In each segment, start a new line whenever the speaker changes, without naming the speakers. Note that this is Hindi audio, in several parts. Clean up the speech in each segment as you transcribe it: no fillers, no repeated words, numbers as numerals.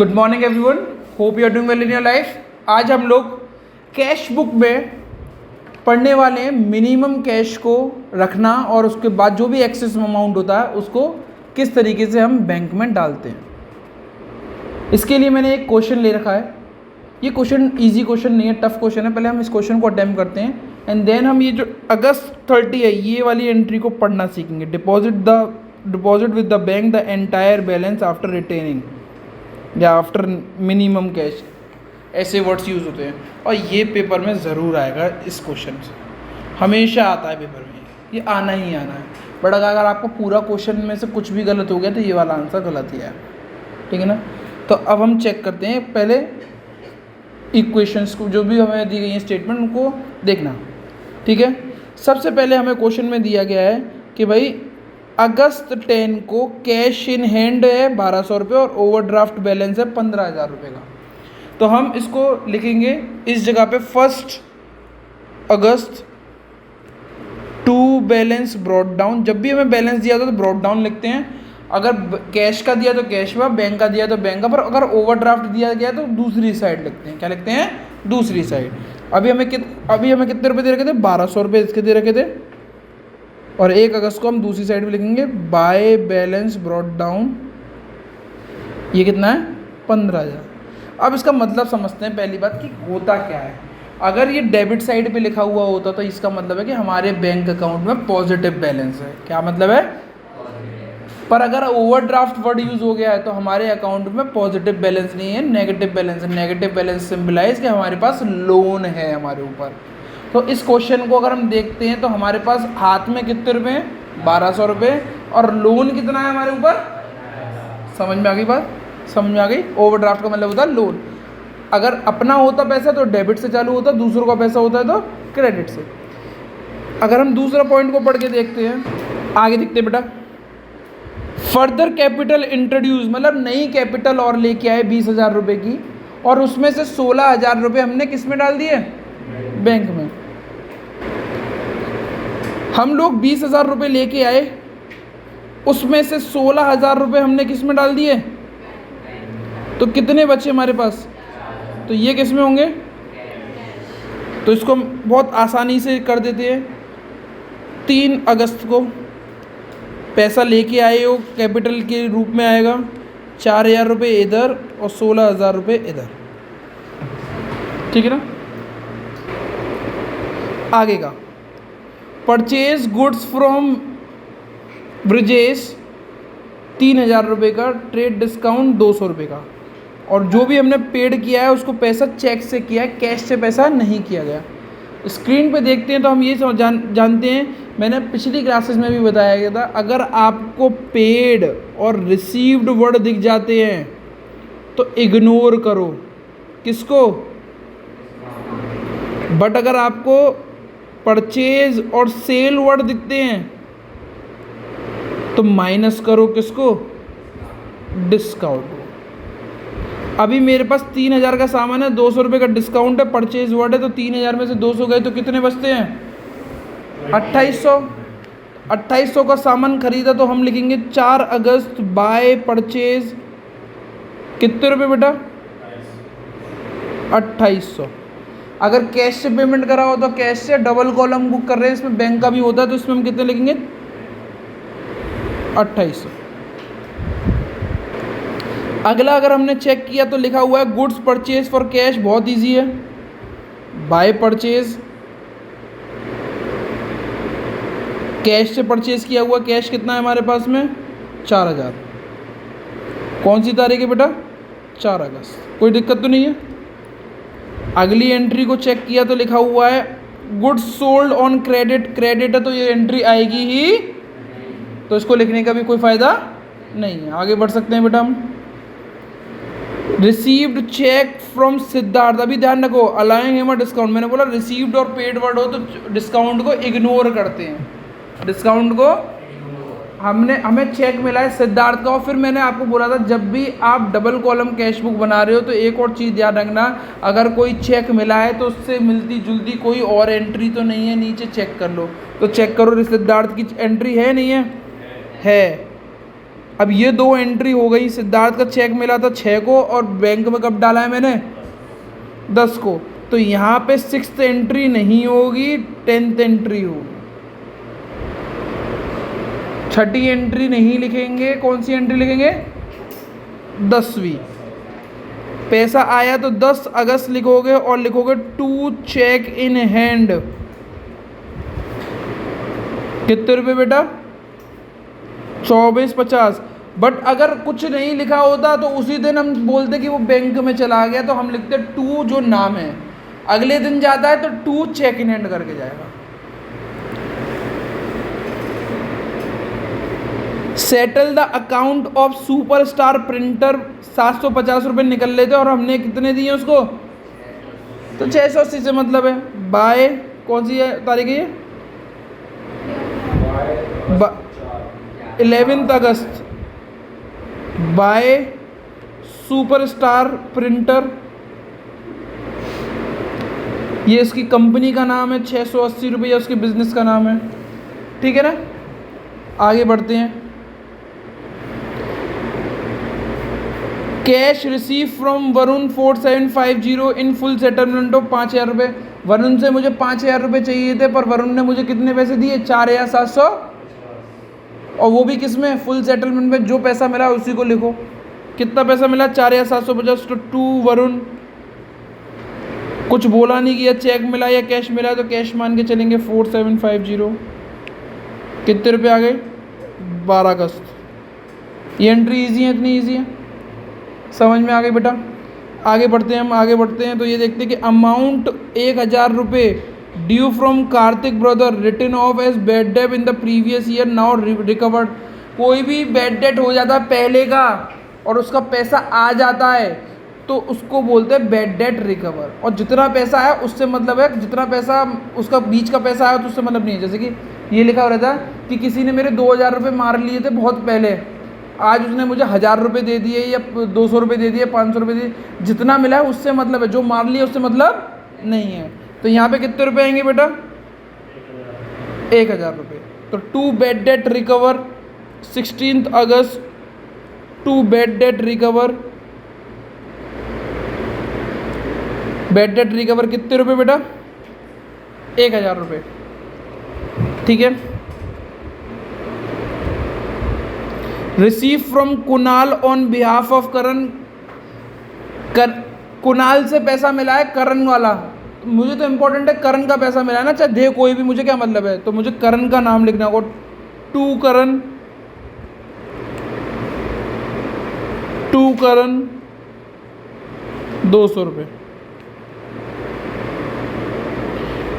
Good morning everyone, hope you are doing well in your life. आज हम लोग कैश बुक में पढ़ने वाले हैं मिनिमम कैश को रखना और उसके बाद जो भी एक्सेस अमाउंट होता है उसको किस तरीके से हम बैंक में डालते हैं। इसके लिए मैंने एक क्वेश्चन ले रखा है। ये क्वेश्चन इजी क्वेश्चन नहीं है, टफ क्वेश्चन है। पहले हम इस क्वेश्चन को अटेम्प्ट करते हैं एंड देन हम ये जो अगस्त 30 है ये वाली एंट्री को पढ़ना सीखेंगे। Deposit with the bank the entire balance after retaining या आफ्टर मिनिमम कैश, ऐसे वर्ड्स यूज़ होते हैं और ये पेपर में ज़रूर आएगा। इस क्वेश्चन से हमेशा आता है पेपर में, ये आना ही आना है। बट अगर आपको पूरा क्वेश्चन में से कुछ भी गलत हो गया तो ये वाला आंसर गलत ही है, ठीक है ना। तो अब हम चेक करते हैं पहले इक्वेशंस को, जो भी हमें दी गई है स्टेटमेंट उनको देखना, ठीक है। सबसे पहले हमें क्वेश्चन में दिया गया है कि भाई अगस्त 10 को कैश इन हैंड है 1200 रुपये और ओवरड्राफ्ट बैलेंस है 15,000 रुपये का। तो हम इसको लिखेंगे इस जगह पे 1 अगस्त टू बैलेंस ब्रॉट डाउन। जब भी हमें बैलेंस दिया था तो ब्रॉट डाउन लिखते हैं। अगर कैश का दिया तो कैश का, बैंक का दिया तो बैंक का, पर अगर ओवरड्राफ्ट दिया गया तो दूसरी साइड लिखते हैं। क्या लिखते हैं? दूसरी साइड। अभी हमें कितने रुपये दे रखे थे? 1200 रुपये इसके दे रखे थे। और 1 अगस्त को हम दूसरी साइड में लिखेंगे बाय बैलेंस ब्रॉट डाउन। ये कितना है? 15,000। अब इसका मतलब समझते हैं पहली बात कि होता क्या है। अगर ये डेबिट साइड पे लिखा हुआ होता तो इसका मतलब है कि हमारे बैंक अकाउंट में पॉजिटिव बैलेंस है। क्या मतलब है? पर अगर ओवरड्राफ्ट वर्ड यूज़ हो गया है तो हमारे अकाउंट में पॉजिटिव बैलेंस नहीं है, नेगेटिव बैलेंस है। नेगेटिव बैलेंस सिंबलाइज कि हमारे पास लोन है हमारे ऊपर। तो इस क्वेश्चन को अगर हम देखते हैं तो हमारे पास हाथ में कितने रुपए हैं? 1200 रुपये। और लोन कितना है हमारे ऊपर? समझ में आ गई बात? समझ में आ गई? ओवरड्राफ्ट का मतलब होता है लोन। अगर अपना होता पैसा तो डेबिट से चालू होता, दूसरों का पैसा होता है तो क्रेडिट से। अगर हम दूसरा पॉइंट को पढ़ के देखते हैं, आगे दिखते बेटा, फर्दर कैपिटल इंट्रोड्यूस, मतलब नई कैपिटल और लेके आए 20,000 रुपये की, और उसमें से 16,000 रुपये हमने किस में डाल दिए? बैंक में। हम लोग 20,000 रुपये लेके आए, उसमें से 16,000 रुपये हमने किस में डाल दिए? तो कितने बचे हमारे पास? तो ये किस में होंगे? तो इसको हम बहुत आसानी से कर देते हैं। 3 अगस्त को पैसा लेके आए हो, कैपिटल के रूप में आएगा 4,000 रुपये इधर और 16,000 रुपये इधर, ठीक है ना। आगे का परचेज गुड्स फ्रॉम ब्रिजेश 3,000 रुपये का, ट्रेड डिस्काउंट 200 रुपये का। और जो भी हमने पेड किया है उसको पैसा चेक से किया है, कैश से पैसा नहीं किया गया। स्क्रीन पे देखते हैं तो हम ये जानते हैं, मैंने पिछली क्लासेस में भी बताया गया था, अगर आपको पेड और रिसीव्ड वर्ड दिख जाते हैं तो इग्नोर करो। किसको? बट अगर आपको परचेज और सेल वर्ड दिखते हैं तो माइनस करो। किसको? डिस्काउंट। अभी मेरे पास 3,000 का सामान है, 200 रुपये का डिस्काउंट है, परचेज वर्ड है, तो 3,000 में से 200 गए तो कितने बचते हैं? 2,800। 2,800 का सामान खरीदा तो हम लिखेंगे 4 अगस्त बाय परचेज कितने रुपये बेटा? 2,800। अगर कैश से पेमेंट करा हो तो कैश से, डबल कॉलम बुक कर रहे हैं इसमें बैंक का भी होता है तो इसमें हम कितने लिखेंगे? 2,800। अगला अगर हमने चेक किया तो लिखा हुआ है गुड्स परचेज फॉर कैश, बहुत इजी है। बाय परचेज, कैश से परचेज किया हुआ, कैश कितना है हमारे पास में? 4,000। कौन सी तारीख है बेटा? 4 अगस्त। कोई दिक्कत तो नहीं है। अगली एंट्री को चेक किया तो लिखा हुआ है goods sold on credit. Credit है तो ये एंट्री आएगी ही, तो इसको लिखने का भी कोई फ़ायदा नहीं है। आगे बढ़ सकते हैं बेटा हम। Received cheque from Siddharth. अभी ध्यान रखो, अलाइंग हिम अ डिस्काउंट, मैंने बोला रिसीव्ड और पेड वर्ड हो तो डिस्काउंट को इग्नोर करते हैं। डिस्काउंट को हमें चेक मिला है सिद्धार्थ का, और फिर मैंने आपको बोला था जब भी आप डबल कॉलम कैश बुक बना रहे हो तो एक और चीज़ याद रखना, अगर कोई चेक मिला है तो उससे मिलती जुलती कोई और एंट्री तो नहीं है, नीचे चेक कर लो। तो चेक करो सिद्धार्थ की एंट्री है नहीं है? है। अब ये 2 एंट्री हो गई। सिद्धार्थ का चेक मिला था 6 को और बैंक में कब डाला है मैंने 10 को, तो यहाँ पे 6th एंट्री नहीं होगी, 10th एंट्री होगी। 6ठी एंट्री नहीं लिखेंगे, कौन सी एंट्री लिखेंगे 10वीं। पैसा आया तो 10 अगस्त लिखोगे और लिखोगे टू चेक इन हैंड। कितने रुपए बेटा 24.50। बट अगर कुछ नहीं लिखा होता तो उसी दिन हम बोलते कि वो बैंक में चला गया, तो हम लिखते टू जो नाम है, अगले दिन जाता है तो टू चेक इन हैंड करके जाएगा। Settle the account of superstar printer 750 रुपये निकल लेते और हमने कितने दिए उसको, तो 680 से मतलब है। बाय कौन सी है तारीख है ये 11 अगस्त। बाय सुपरस्टार प्रिंटर, ये इसकी कंपनी का नाम है, 680 रुपये उसके बिजनेस का नाम है, ठीक है ना। आगे बढ़ते हैं। Cash receive from Varun 4750 in full settlement of 5000 रुपये। वरुण से मुझे 5000 रुपये चाहिए थे, पर वरुण ने मुझे कितने पैसे दिए 4700, और वो भी किस में फुल सेटलमेंट में। जो पैसा मिला उसी को लिखो। कितना पैसा मिला 4750। तो टू वरुण, कुछ बोला नहीं कि यह चेक मिला या कैश मिला, तो कैश मान के चलेंगे 4750। कितने रुपये आ गए 12 अगस्त। ये एंट्री ईजी है, इतनी ईजी है, समझ में आ गई बेटा। आगे बढ़ते हैं, हम आगे बढ़ते हैं। तो ये देखते हैं कि अमाउंट 1000 रुपये due from Kartik brother written off as bad debt in the previous year now recovered. कोई भी बैड डेट हो जाता है पहले का और उसका पैसा आ जाता है तो उसको बोलते हैं बैड डेट रिकवर। और जितना पैसा आया उससे मतलब है, जितना पैसा उसका बीच का पैसा आया तो उससे मतलब नहीं है। जैसे कि ये लिखा हो रहता है कि किसी ने मेरे 2000 रुपये मार लिए थे बहुत पहले, आज उसने मुझे 1000 रुपये दे दिए या 200 रुपये दे दिए, 500 रुपये दे दिए, जितना मिला है उससे मतलब है, जो मार लिया उससे मतलब नहीं है। तो यहाँ पे कितने रुपए आएंगे बेटा 1000 रुपये। तो टू बैड डेट रिकवर 16 अगस्त, to bad debt recover, bad debt recover कितने रुपए बेटा 1000 रुपये, ठीक है। Receive from Kunal on behalf of Karan. Kunal से पैसा मिला है करण वाला, मुझे तो इम्पोर्टेंट है करण का पैसा मिला है ना, चाहे दे कोई भी, मुझे क्या मतलब है। तो मुझे करण का नाम लिखना होगा, टू करण, टू करण 200 रुपये।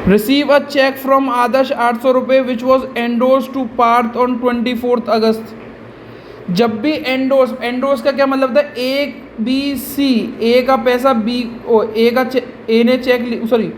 Receive a cheque from Adarsh 800 रुपये which was endorse to Parth on 24 अगस्त। जब भी एंडोर्स का क्या मतलब था, ए बी सी, ए का पैसा बी ओ ए का ए ने cheque sorry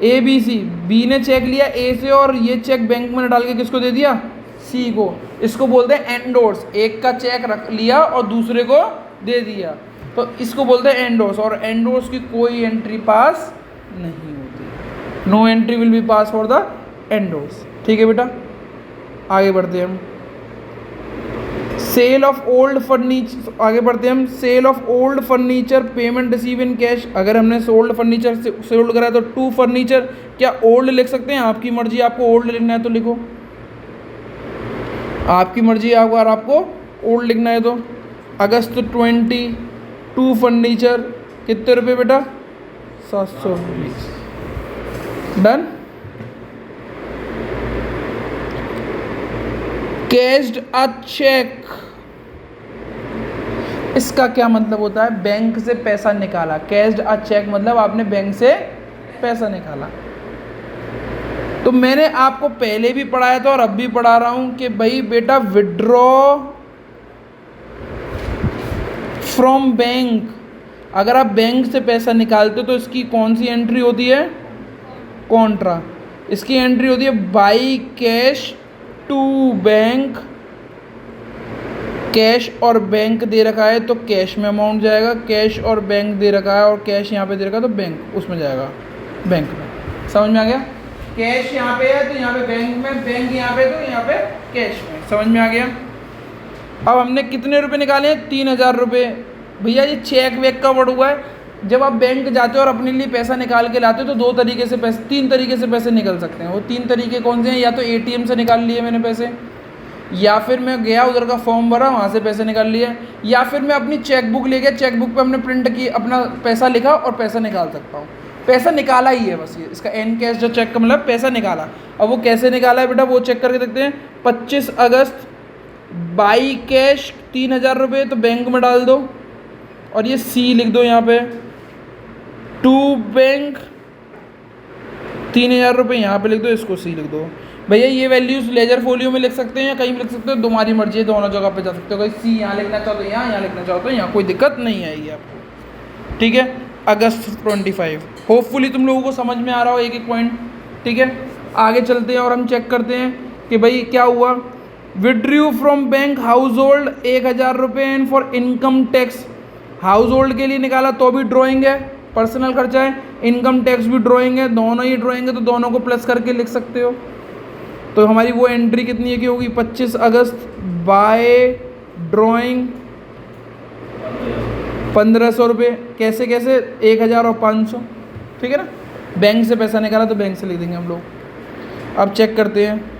A B C, B ने चेक लिया ए से और ये चेक बैंक में डाल के किसको दे दिया सी को। इसको बोलते हैं एंडोर्स। एक का चेक रख लिया और दूसरे को दे दिया, तो इसको बोलते हैं एंडोर्स। और एंडोर्स की कोई एंट्री पास नहीं होती, no entry will be pass for the endorse, ठीक है बेटा। आगे बढ़ते हैं हम। सेल ऑफ ओल्ड फर्नीचर, आगे बढ़ते हैं हम। Sale of old furniture payment receive in cash. अगर हमने ओल्ड फर्नीचर सेल्ड करा तो टू फर्नीचर, क्या ओल्ड लिख सकते हैं, आपकी मर्जी, आपको ओल्ड लिखना है तो लिखो, आपकी मर्जी है। अगर आपको ओल्ड लिखना है तो अगस्त 20 टू फर्नीचर कितने रुपये बेटा 720। डन। कैश्ड अ चेक, इसका क्या मतलब होता है, बैंक से पैसा निकाला। कैश्ड अ चेक मतलब आपने बैंक से पैसा निकाला। तो मैंने आपको पहले भी पढ़ाया था और अब भी पढ़ा रहा हूं कि भाई बेटा विड्रॉ फ्रॉम बैंक, अगर आप बैंक से पैसा निकालते हो तो इसकी कौन सी एंट्री होती है, कॉन्ट्रा। इसकी एंट्री होती है by cash to bank. Cash और बैंक दे रखा है तो कैश में अमाउंट जाएगा, कैश और बैंक दे रखा है और कैश यहाँ पे दे रखा है तो बैंक उसमें जाएगा, बैंक में। समझ में आ गया, कैश यहाँ पे है तो यहाँ पे बैंक में, बैंक यहाँ पे तो यहाँ पे कैश में। समझ में आ गया। अब हमने कितने रुपए निकाले हैं? 3,000 रुपये। भैया ये चेक वेक का वर्ड हुआ है। जब आप बैंक जाते हो और अपने लिए पैसा निकाल के लाते हो तो दो तरीके से पैसे, तीन तरीके से पैसे निकल सकते हैं। वो तीन तरीके कौन से हैं? या तो एटीएम से निकाल लिए मैंने पैसे, या फिर मैं गया उधर का फॉर्म भरा वहाँ से पैसे निकाल लिए, या फिर मैं अपनी चेकबुक ले गया, चेकबुक पे हमने प्रिंट की, अपना पैसा लिखा और पैसा निकाल सकता हूँ। पैसा निकाला ही है बस, ये इसका एन कैश जो चेक का मतलब पैसा निकाला। अब वो कैसे निकाला है बेटा, वो चेक करके देखते हैं। 25 अगस्त बाई कैश 3,000 रुपये, तो बैंक में डाल दो और ये सी लिख दो यहाँ पे, टू बैंक 3,000 रुपये यहाँ पे लिख दो, इसको सी लिख दो। भैया ये वैल्यूज़ लेजर फोलियो में लिख सकते हैं या कहीं भी लिख सकते हो, तुम्हारी मर्जी है, दोनों जगह पे जा सकते हो। कहीं सी यहाँ लिखना चाहो तो यहाँ लिखना चाहो तो यहाँ, कोई दिक्कत नहीं आएगी आपको। ठीक है, अगस्त 25। होपफुली तुम लोगों को समझ में आ रहा हो एक एक पॉइंट। ठीक है, आगे चलते हैं और हम चेक करते हैं कि भाई क्या हुआ। Withdrew from bank house hold 1,000 रुपये and for income tax, house hold के लिए निकाला तो भी ड्रॉइंग है, पर्सनल खर्चा है, इनकम टैक्स भी ड्रॉइंग है, दोनों ही ड्रॉइंग है, तो दोनों को प्लस करके लिख सकते हो। तो हमारी वो एंट्री कितनी है की होगी? 25 अगस्त बाय ड्रॉइंग 1,500 रुपये। कैसे कैसे? 1,000 और 500। ठीक है ना, बैंक से पैसा निकाला तो बैंक से लिख देंगे हम लोग। अब चेक करते हैं।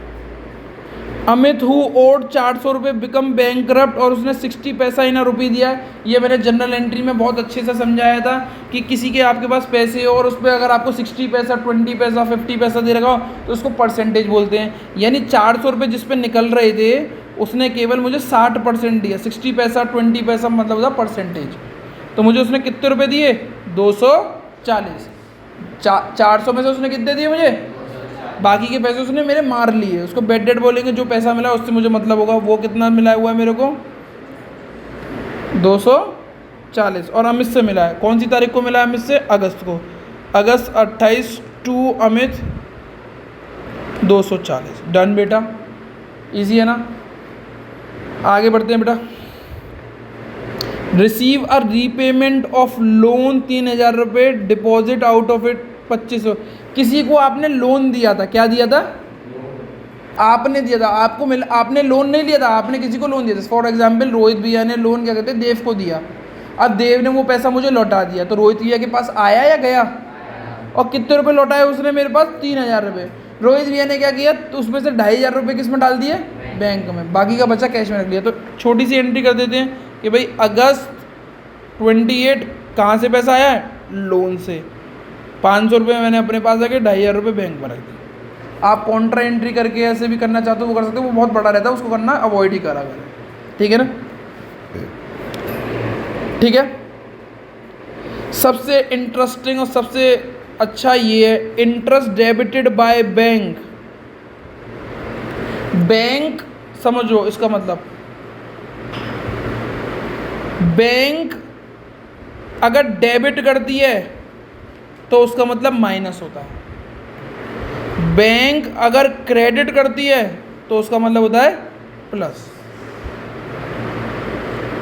अमित हु ओड 400 रुपये बिकम बैंकरप्ट, और उसने 60 पैसा इन रुपये दिया। ये मैंने जनरल एंट्री में बहुत अच्छे से समझाया था कि किसी के आपके पास पैसे हो और उस पर अगर आपको 60 पैसा, 20 पैसा, 50 पैसा दे रखा हो तो उसको परसेंटेज बोलते हैं। यानी 400 रुपये जिस पे निकल रहे थे उसने केवल मुझे 60% दिया। 60 पैसा 20 पैसा मतलब था परसेंटेज। तो मुझे उसने कितने रुपये दिए? 240। 400 में से उसने कितने दिए मुझे? बाकी के पैसे उसने मेरे मार लिए। उसको बेड डेड बोलेंगे, जो पैसा मिला उससे मुझे मतलब होगा। वो कितना मिला हुआ है मेरे को? 240। और अमित से मिला है, कौन सी तारीख को मिला है अमित से? अगस्त को। अगस्त 28 टू अमित 240। डन बेटा, इजी है ना। आगे बढ़ते हैं बेटा। Receive a repayment of loan 3,000 रुपये, डिपॉजिट आउट ऑफ इट 2500। किसी को आपने लोन दिया था, क्या दिया था? आपने दिया था, आपको मिला। आपने लोन नहीं लिया था, आपने किसी को लोन दिया था। फॉर एग्जाम्पल रोहित भैया ने लोन क्या कहते हैं देव को दिया। अब देव ने वो पैसा मुझे लौटा दिया, तो रोहित भैया के पास आया या गया? और कितने रुपए लौटाए उसने मेरे पास? 3,000 रुपये। रोहित भैया ने क्या किया, तो उसमें से 2,500 रुपये किस में डाल दिए? बैंक में। बाकी का बचा कैश में रख लिया। तो छोटी सी एंट्री कर देते हैं कि भाई अगस्त 28 कहाँ से पैसा आया है? लोन से। 500 रुपये मैंने अपने पास रखे, 2,500 रुपये बैंक में रख दिए। आप कॉन्ट्रा एंट्री करके ऐसे भी करना चाहते हो वो कर सकते हो, वो बहुत बड़ा रहता है, उसको करना अवॉइड ही करा करें। ठीक है ना, ठीक है। सबसे इंटरेस्टिंग और सबसे अच्छा ये है, interest debited by bank. Bank समझो इसका मतलब, बैंक अगर डेबिट करती है तो उसका मतलब माइनस होता है। बैंक अगर क्रेडिट करती है तो उसका मतलब होता है प्लस।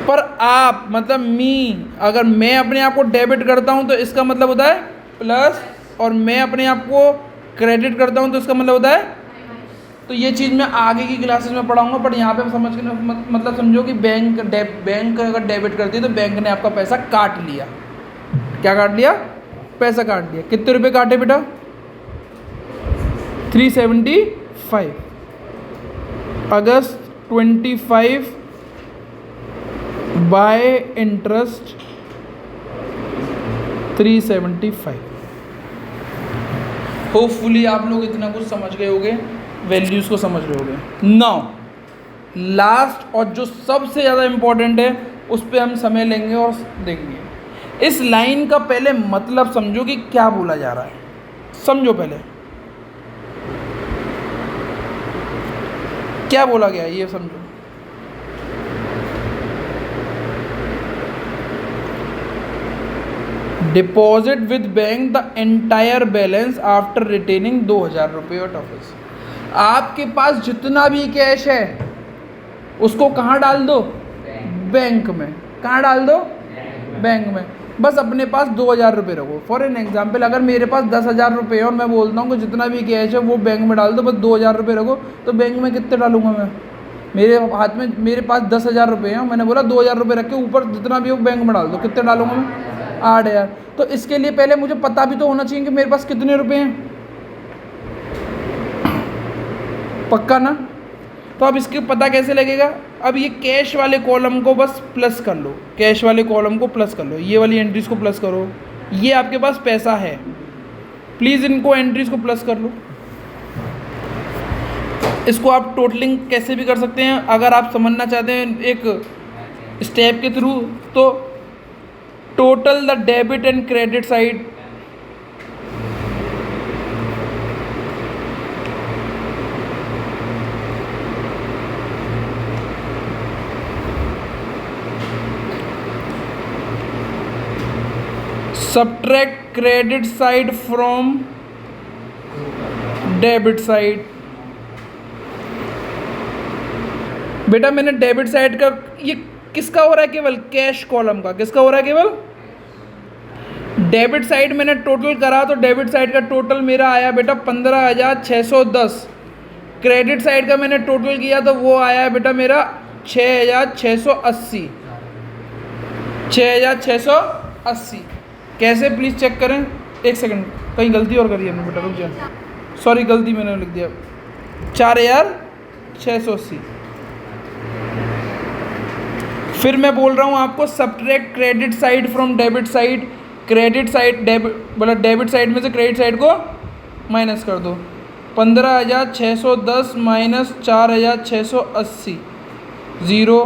पर आप मतलब अगर मैं अपने आप को डेबिट करता हूं तो इसका मतलब होता है प्लस, और मैं अपने आप को क्रेडिट करता हूं तो इसका मतलब होता है। तो ये चीज़ मैं आगे की क्लासेस में पढ़ाऊंगा, बट यहाँ पे समझ के मतलब समझो कि बैंक अगर डेबिट करती है तो बैंक ने आपका पैसा काट लिया। क्या काट लिया? पैसा काट लिया। कितने रुपए काटे बेटा? 375। अगस्त 25 बाय इंटरेस्ट 375। होपफुली आप लोग इतना कुछ समझ गए होंगे, वैल्यूज़ को समझ रहे होंगे। नाउ लास्ट और जो सबसे ज़्यादा इम्पोर्टेंट है उस पर हम समय लेंगे और देखेंगे। इस लाइन का पहले मतलब समझो कि क्या बोला जा रहा है। समझो पहले क्या बोला गया है, ये समझो। Deposit with bank the entire balance after retaining 2,000 रुपये ऑफ ऑफिस। आपके पास जितना भी कैश है उसको कहाँ डाल दो? बैंक में। कहाँ डाल दो? बैंक में। बस अपने पास 2,000 रुपये रखो। फॉर एन एग्जाम्पल, अगर मेरे पास 10,000 रुपये है और मैं बोलता हूँ कि जितना भी कैश है वो बैंक में डाल दो, बस 2,000 रुपये रखो, तो बैंक में कितने डालूंगा मैं? मेरे हाथ में मेरे पास 10,000 रुपये हैं, मैंने बोला 2,000 रुपये रख के ऊपर जितना भी हो बैंक में डाल दो। कितने डालूंगा मैं? 8,000। तो इसके लिए पहले मुझे पता भी तो होना चाहिए कि मेरे पास कितने रुपए हैं। पक्का ना? तो अब इसके पता कैसे लगेगा? अब ये कैश वाले कॉलम को बस प्लस कर लो, कैश वाले कॉलम को प्लस कर लो, ये वाली एंट्रीज को प्लस करो। ये आपके पास पैसा है, प्लीज़ इनको एंट्रीज को प्लस कर लो। इसको आप टोटलिंग कैसे भी कर सकते हैं, अगर आप समझना चाहते हैं एक स्टेप के थ्रू, तो total the debit and credit side subtract credit side from debit side. बेटा मैंने डेबिट साइड का, ये किसका हो रहा है? केवल कैश कॉलम का। किसका हो रहा है? केवल डेबिट साइड। मैंने टोटल करा तो डेबिट साइड का टोटल मेरा आया बेटा 15,610। क्रेडिट साइड का मैंने टोटल किया तो वो आया बेटा मेरा 6,680। 6,680 कैसे? प्लीज़ चेक करें। एक सेकंड, कहीं गलती और करी हमने बेटा, रुक जा, सॉरी गलती मैंने लिख दिया। 4,680। फिर मैं बोल रहा हूँ आपको subtract credit side from debit side. Credit side मतलब डेबिट साइड में से क्रेडिट साइड को माइनस कर दो। 15,610 माइनस 4,680 ज़ीरो।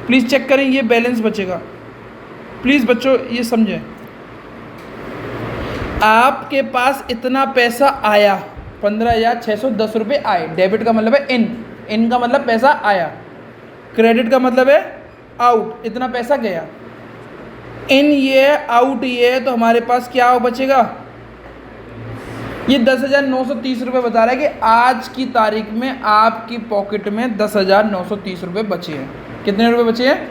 प्लीज़ चेक करें, ये बैलेंस बचेगा। प्लीज़ बच्चों ये समझें, आपके पास इतना पैसा आया, 15,610 रुपये आए। डेबिट का मतलब है इन का मतलब पैसा आया, क्रेडिट का मतलब है आउट, इतना पैसा गया। इन ये आउट ये, तो हमारे पास क्या बचेगा? ये 10,930 रुपये बता रहा है कि आज की तारीख में आपकी पॉकेट में 10,930 रुपये बचे हैं। कितने रुपये बचे हैं?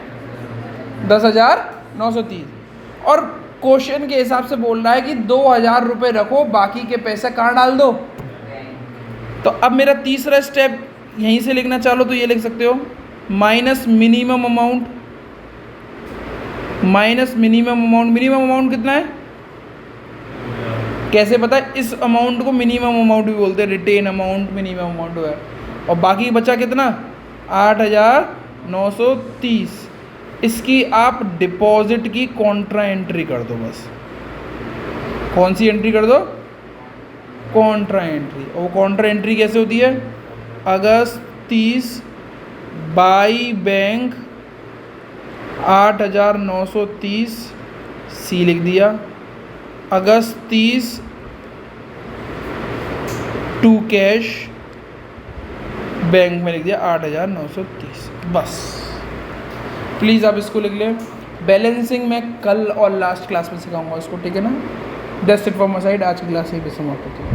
10,930। और क्वेश्चन के हिसाब से बोल रहा है कि 2,000 रुपये रखो, बाकी के पैसे कहाँ डाल दो। तो अब मेरा तीसरा स्टेप यहीं से लिखना चाहो तो ये लिख सकते हो, minus minimum amount. Minus minimum amount. Minimum amount कितना है? कैसे पता है? इस अमाउंट को मिनिमम अमाउंट भी बोलते हैं, रिटेन अमाउंट मिनिमम अमाउंट है। और बाकी बचा कितना? 8,930। इसकी आप डिपॉजिट की कॉन्ट्रा एंट्री कर दो बस। कौन सी एंट्री कर दो? Contra entry. और वो कॉन्ट्रा एंट्री कैसे होती है? अगस्त 30 बाई बैंक 8,930 सी लिख दिया। अगस्त 30 टू कैश बैंक में लिख दिया 8,930 बस। प्लीज़ आप इसको लिख लें। बैलेंसिंग मैं कल और लास्ट क्लास में सिखाऊंगा इसको, ठीक है ना? That's it from my side. आज की क्लास यहीं पे समाप्त होती है।